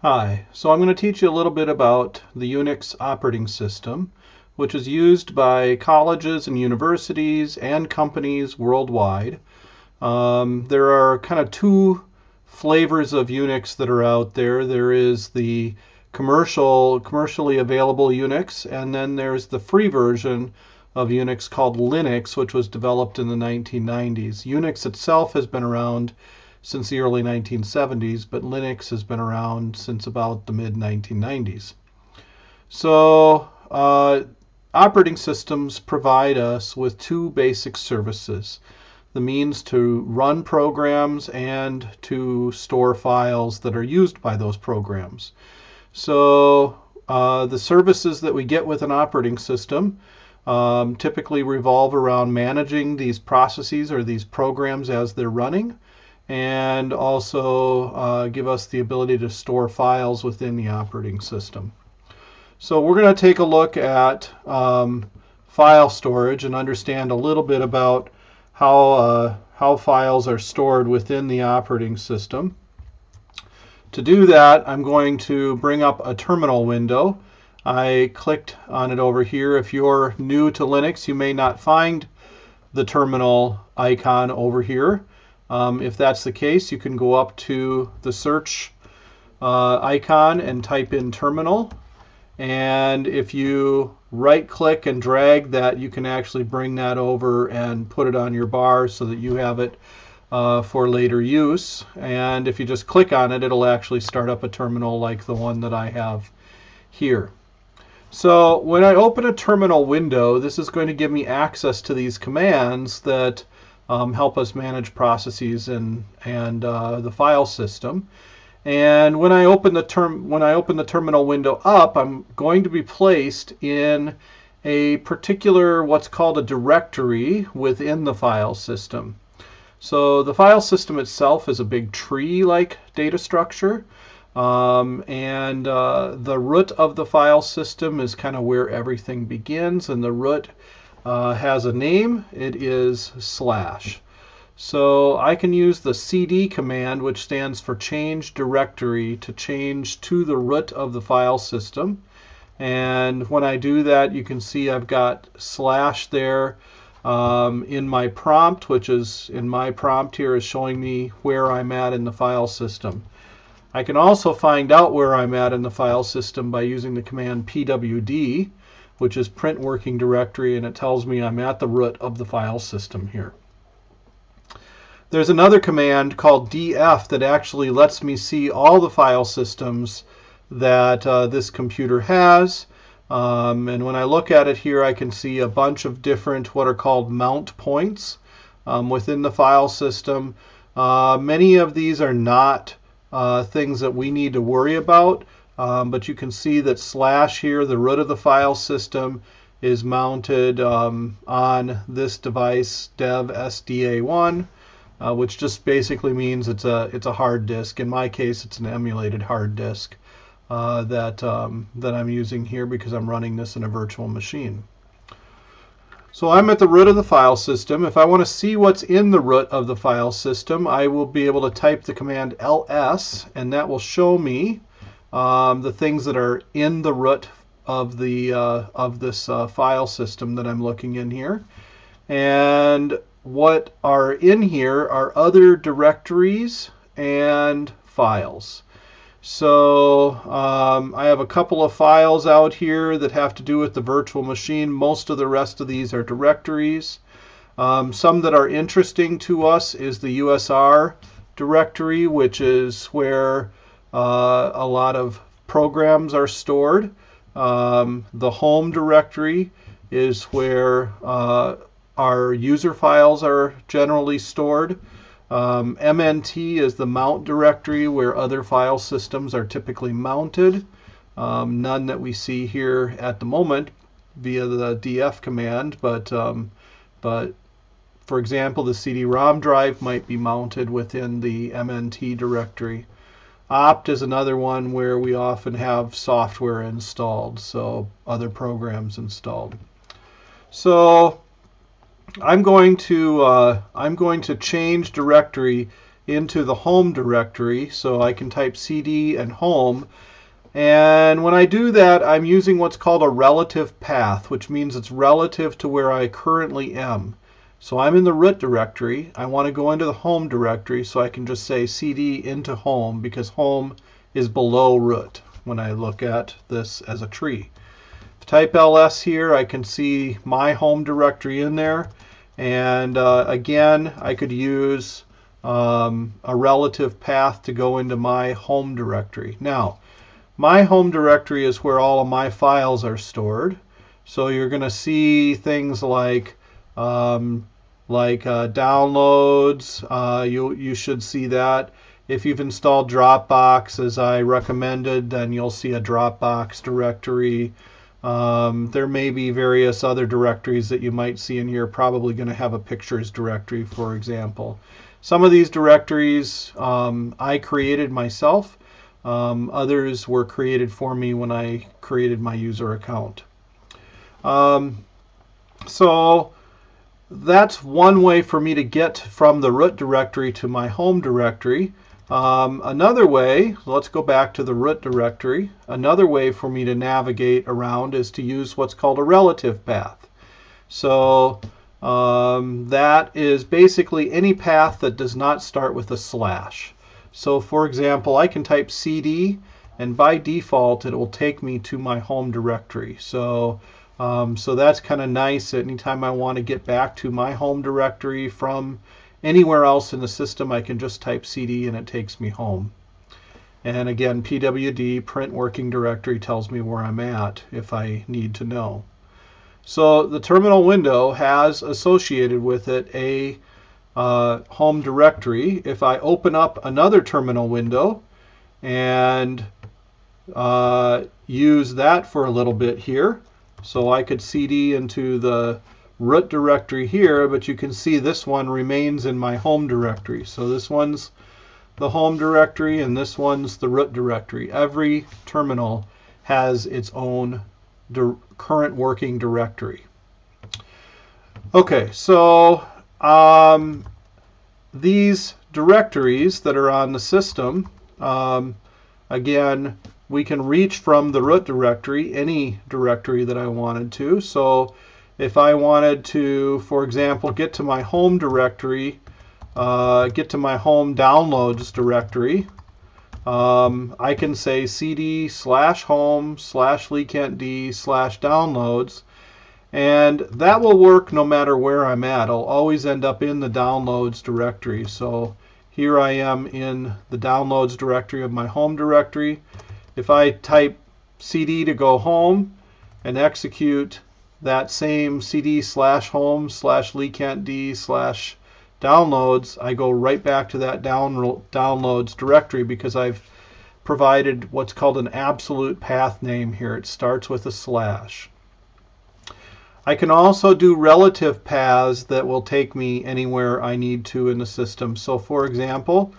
Hi, so I'm going to teach you a little bit about the Unix operating system, which is used by colleges and universities and companies worldwide. There are kind of two flavors of Unix that are out there. There is the commercially available Unix, and then there's the free version of Unix called Linux, which was developed in the 1990s. Unix itself has been around since the early 1970s, but Linux has been around since about the mid 1990s. So operating systems provide us with two basic services: the means to run programs and to store files that are used by those programs. So the services that we get with an operating system typically revolve around managing these processes or these programs as they're running, and also give us the ability to store files within the operating system. So we're going to take a look at file storage and understand a little bit about how files are stored within the operating system. To do that, I'm going to bring up a terminal window. I clicked on it over here. If you're new to Linux, you may not find the terminal icon over here. If that's the case, you can go up to the search icon and type in terminal. And if you right click and drag that, you can actually bring that over and put it on your bar so that you have it for later use. And if you just click on it, it'll actually start up a terminal like the one that I have here. So when I open a terminal window, this is going to give me access to these commands that help us manage processes and the file system. And when I open the terminal window up, I'm going to be placed in a particular what's called a directory within the file system. So the file system itself is a big tree-like data structure, and the root of the file system is kind of where everything begins, and the root has a name. It is /. So I can use the cd command, which stands for change directory, to change to the root of the file system. And when I do that, you can see I've got / there in my prompt, which is in my prompt here is showing me where I'm at in the file system. I can also find out where I'm at in the file system by using the command pwd, which is print working directory, and it tells me I'm at the root of the file system here. There's another command called df that actually lets me see all the file systems that this computer has. And when I look at it here, I can see a bunch of different what are called mount points within the file system. Many of these are not things that we need to worry about, but you can see that / here, the root of the file system, is mounted on this device dev sda1. Which just basically means it's a hard disk. In my case, it's an emulated hard disk that I'm using here because I'm running this in a virtual machine. So I'm at the root of the file system. If I want to see what's in the root of the file system, I will be able to type the command ls, and that will show me the things that are in the root of this file system that I'm looking in here. And what are in here are other directories and files. So I have a couple of files out here that have to do with the virtual machine. Most of the rest of these are directories. Some that are interesting to us is the USR directory, which is where a lot of programs are stored. The home directory is where our user files are generally stored. MNT is the mount directory where other file systems are typically mounted. None that we see here at the moment via the df command, but for example, the CD-ROM drive might be mounted within the MNT directory. Opt is another one where we often have software installed, so other programs installed. So I'm going to change directory into the home directory. So I can type CD and home. And when I do that, I'm using what's called a relative path, which means it's relative to where I currently am. So I'm in the root directory. I want to go into the home directory, so I can just say CD into home, because home is below root when I look at this as a tree. If I type ls here, I can see my home directory in there. And again, I could use a relative path to go into my home directory. Now, my home directory is where all of my files are stored. So you're going to see things like downloads. You should see that. If you've installed Dropbox, as I recommended, then you'll see a Dropbox directory. There may be various other directories that you might see in here. Probably going to have a pictures directory, for example. Some of these directories I created myself. Others were created for me when I created my user account. So that's one way for me to get from the root directory to my home directory. Another way, let's go back to the root directory. Another way for me to navigate around is to use what's called a relative path. So that is basically any path that does not start with a slash. So for example, I can type CD, and by default it will take me to my home directory. So that's kind of nice. Anytime I want to get back to my home directory from anywhere else in the system, I can just type CD and it takes me home. And again, pwd, print working directory, tells me where I'm at if I need to know. So the terminal window has associated with it a home directory. If I open up another terminal window and use that for a little bit here, so I could CD into the root directory here, but you can see this one remains in my home directory. So this one's the home directory and this one's the root directory. Every terminal has its own current working directory. Okay, so these directories that are on the system, again, we can reach from the root directory, any directory that I wanted to. So if I wanted to, for example, get to my home directory, get to my home downloads directory, I can say cd/home/leakentd/downloads. And that will work no matter where I'm at. I'll always end up in the downloads directory. So here I am in the downloads directory of my home directory. If I type CD to go home and execute that same cd/home/leakentd/downloads, I go right back to that downloads directory because I've provided what's called an absolute path name here. It starts with a slash. I can also do relative paths that will take me anywhere I need to in the system. So for example,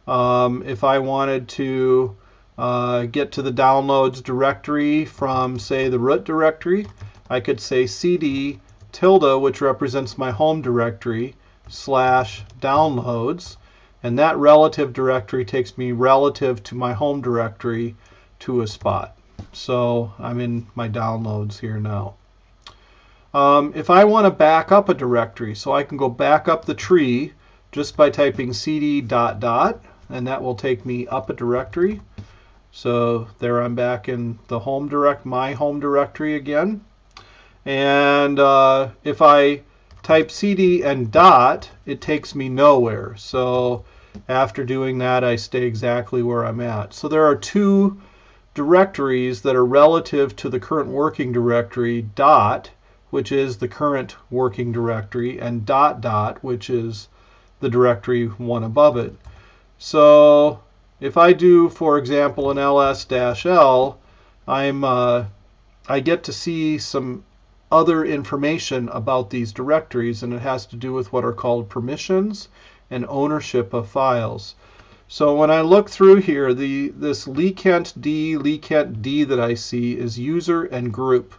if I wanted to get to the downloads directory from, say, the root directory, I could say cd tilde, which represents my home directory, /downloads, and that relative directory takes me relative to my home directory to a spot. So I'm in my downloads here now. If I want to back up a directory, so I can go back up the tree just by typing cd ... and that will take me up a directory. So there I'm back in the my home directory again. And if I type cd and dot, it takes me nowhere. So after doing that, I stay exactly where I'm at. So there are two directories that are relative to the current working directory, dot, which is the current working directory, and ... which is the directory one above it. So if I do, for example, an ls-l, I get to see some other information about these directories, and it has to do with what are called permissions and ownership of files. So when I look through here, this leakentd that I see is user and group.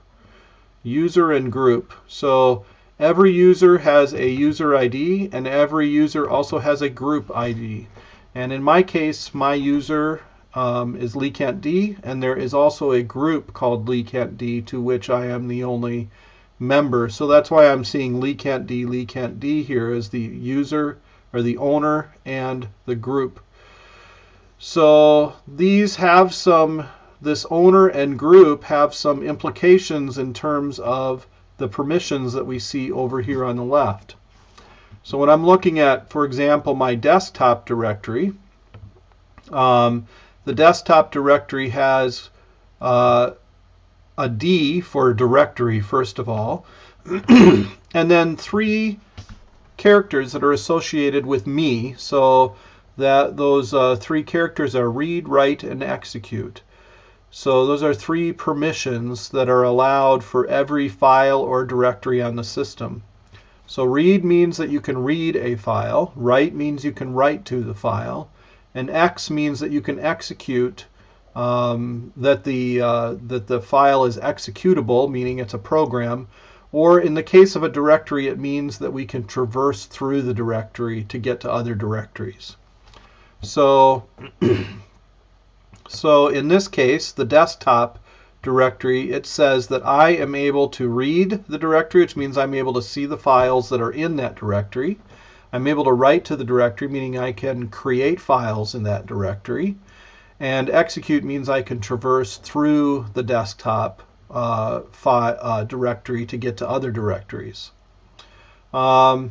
User and group. So Every user has a user ID, and every user also has a group ID. And in my case, my user is LeeKentD, and there is also a group called LeeKentD to which I am the only member. So that's why I'm seeing LeeKentD here as the user or the owner and the group. So these have this owner and group have some implications in terms of the permissions that we see over here on the left. So when I'm looking at, for example, my desktop directory, the desktop directory has a D for directory, first of all, and then 3 characters that are associated with me. So that those 3 characters are read, write, and execute. So those are 3 permissions that are allowed for every file or directory on the system. So read means that you can read a file, write means you can write to the file, and X means that you can execute, that the file is executable, meaning it's a program. Or in the case of a directory, it means that we can traverse through the directory to get to other directories. So, so in this case, the desktop directory, it says that I am able to read the directory, which means I'm able to see the files that are in that directory. I'm able to write to the directory, meaning I can create files in that directory. And execute means I can traverse through the desktop directory to get to other directories. The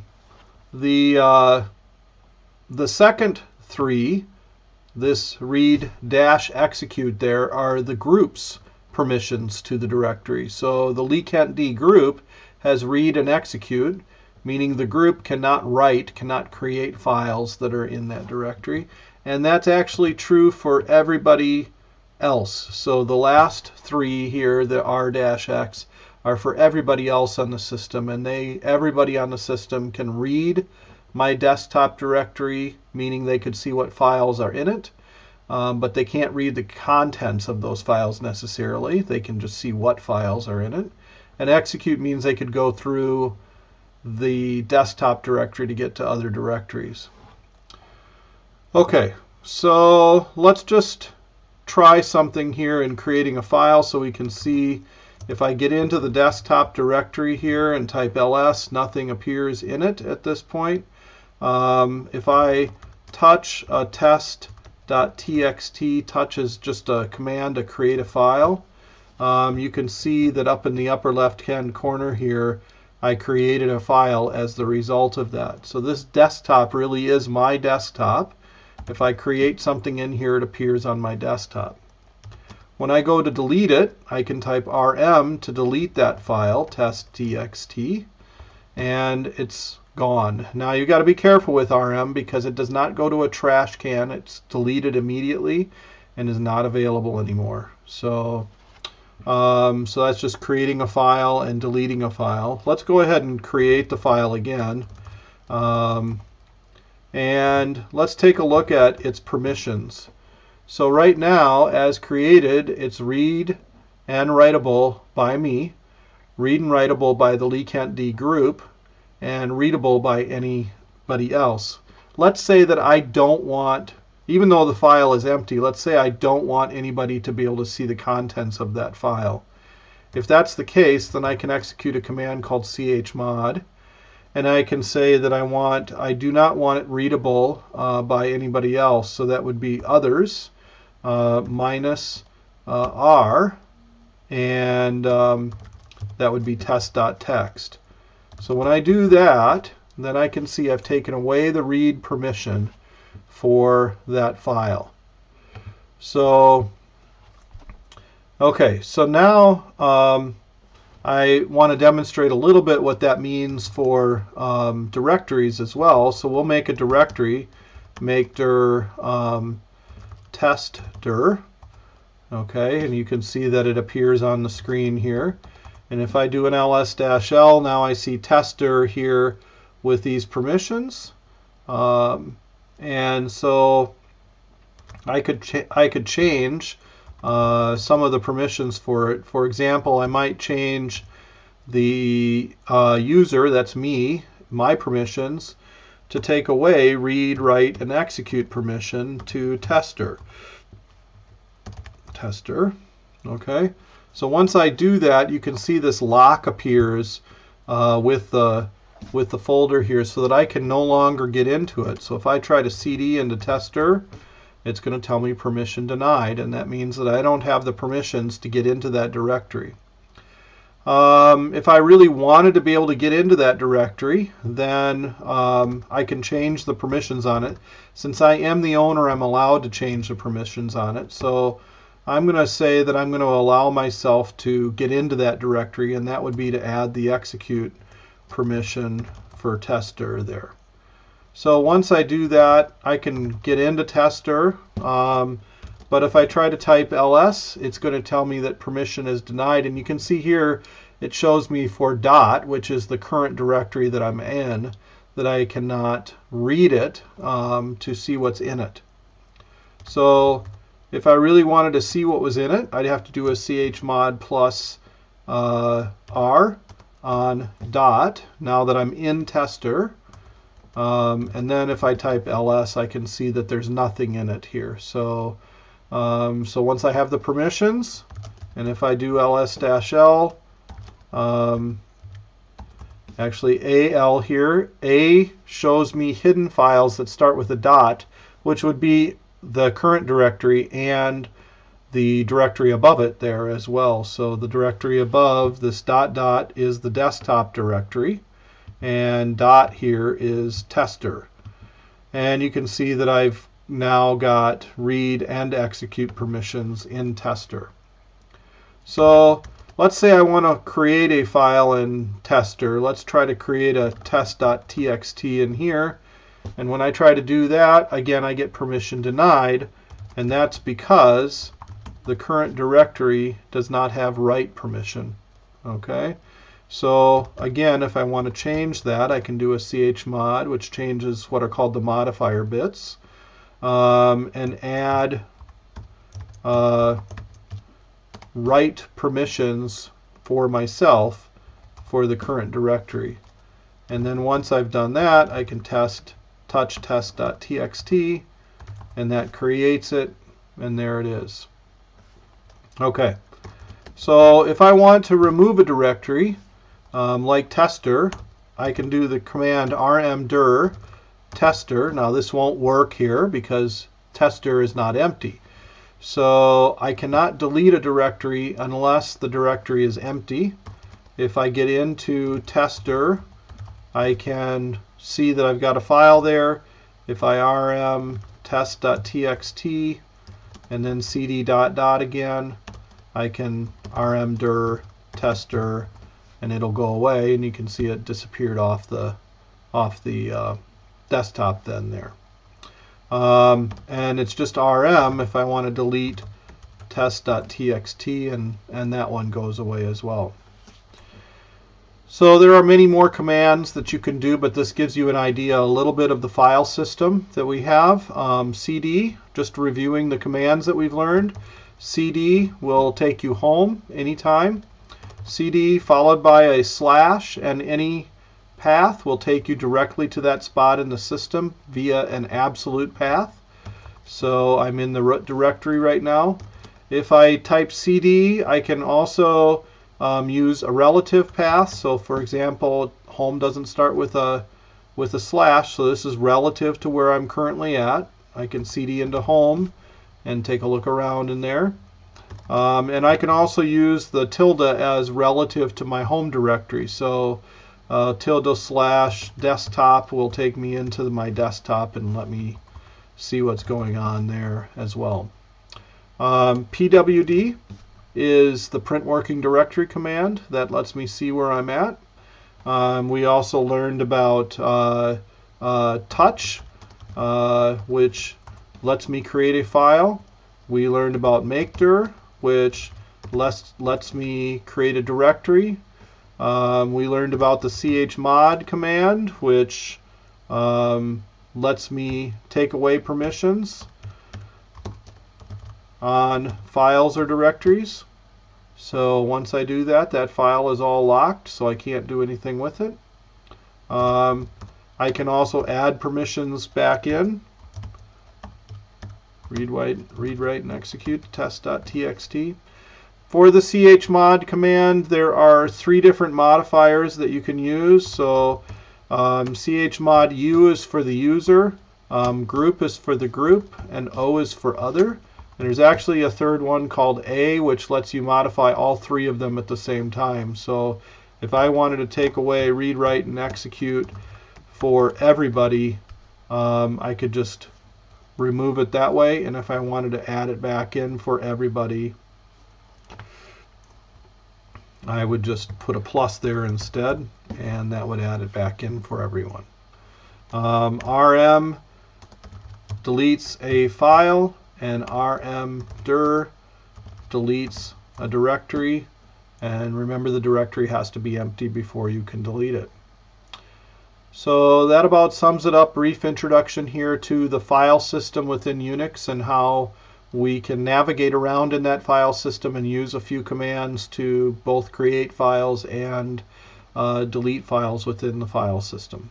second 3, this read dash execute there, are the group's permissions to the directory. So the LeeKentD group has read and execute, meaning the group cannot write, cannot create files that are in that directory. And that's actually true for everybody else. So the last 3 here, the R-X, are for everybody else on the system, and everybody on the system can read my desktop directory, meaning they could see what files are in it, but they can't read the contents of those files necessarily. They can just see what files are in it. And execute means they could go through the desktop directory to get to other directories. Okay, so let's just try something here in creating a file so we can see. If I get into the desktop directory here and type ls, nothing appears in it at this point. If I touch test.txt, touch is just a command to create a file. You can see that up in the upper left-hand corner here, I created a file as the result of that. So this desktop really is my desktop. If I create something in here, it appears on my desktop. When I go to delete it, I can type rm to delete that file, test.txt, and it's gone. Now you've got to be careful with rm because it does not go to a trash can. It's deleted immediately and is not available anymore. So that's just creating a file and deleting a file. Let's go ahead and create the file again. And let's take a look at its permissions. So right now, as created, it's read and writable by me, read and writable by the LeeKentD group, and readable by anybody else. Let's say that I don't want, even though the file is empty, let's say I don't want anybody to be able to see the contents of that file. If that's the case, then I can execute a command called chmod, and I can say that I do not want it readable by anybody else. So that would be others minus R, and that would be test.txt. So when I do that, then I can see I've taken away the read permission for that file. So, okay, so now I want to demonstrate a little bit what that means for directories as well. So we'll make a directory, make dir testdir. Okay, and you can see that it appears on the screen here. And if I do an ls-l, now I see testdir here with these permissions. And so I could change some of the permissions for it. For example, I might change the user, that's me, my permissions, to take away read, write, and execute permission to tester. Okay. So once I do that, you can see this lock appears with the folder here, so that I can no longer get into it. So if I try to cd into tester, it's going to tell me permission denied, and that means that I don't have the permissions to get into that directory. If I really wanted to be able to get into that directory, then I can change the permissions on it. Since I am the owner, I'm allowed to change the permissions on it. So I'm going to say that I'm going to allow myself to get into that directory, and that would be to add the execute permission for tester there. So once I do that, I can get into tester. But if I try to type ls, it's going to tell me that permission is denied. And you can see here it shows me for dot, which is the current directory that I'm in, that I cannot read it to see what's in it. So if I really wanted to see what was in it, I'd have to do a chmod plus r on dot, now that I'm in tester. And then if I type ls, I can see that there's nothing in it here. So once I have the permissions, and if I do ls-l, actually al here, A shows me hidden files that start with a dot, which would be the current directory and the directory above it there as well. So the directory above this dot is the desktop directory, and dot here is tester. And you can see that I've now got read and execute permissions in tester. So let's say I want to create a file in tester. Let's try to create a test.txt in here. And when I try to do that, again, I get permission denied. And that's because the current directory does not have write permission. Okay. So again, if I want to change that, I can do a chmod, which changes what are called the modifier bits, and add write permissions for myself for the current directory. And then once I've done that, I can touch test.txt, and that creates it, and there it is. Okay, so if I want to remove a directory, like tester, I can do the command rmdir tester. Now this won't work here because tester is not empty. So I cannot delete a directory unless the directory is empty. If I get into tester, I can see that I've got a file there. If I rm test.txt and then cd ... again, I can rmdir tester, and it'll go away, and you can see it disappeared off the desktop then there. And it's just rm if I want to delete test.txt, and that one goes away as well. So there are many more commands that you can do, but this gives you an idea a little bit of the file system that we have. cd, just reviewing the commands that we've learned. cd will take you home anytime. cd followed by a slash, and any path will take you directly to that spot in the system via an absolute path. So I'm in the root directory right now. If I type cd, I can also use a relative path. So for example, home doesn't start with a slash, so this is relative to where I'm currently at. I can cd into home and take a look around in there. And I can also use the tilde as relative to my home directory. So tilde/desktop will take me into my desktop and let me see what's going on there as well. pwd is the print working directory command that lets me see where I'm at. We also learned about touch, which lets me create a file. We learned about makedir, which lets me create a directory. We learned about the chmod command, which lets me take away permissions on files or directories. So once I do that, that file is all locked, so I can't do anything with it. I can also add permissions back in. Read, write, and execute test.txt. For the chmod command, there are 3 different modifiers that you can use. So chmod u is for the user, group is for the group, and o is for other. And there's actually a third one called a, which lets you modify all 3 of them at the same time. So if I wanted to take away read, write, and execute for everybody, I could just remove it that way. And if I wanted to add it back in for everybody, I would just put a plus there instead, and that would add it back in for everyone. rm deletes a file, and rmdir deletes a directory. And remember, the directory has to be empty before you can delete it. So that about sums it up. Brief introduction here to the file system within Unix and how we can navigate around in that file system and use a few commands to both create files and delete files within the file system.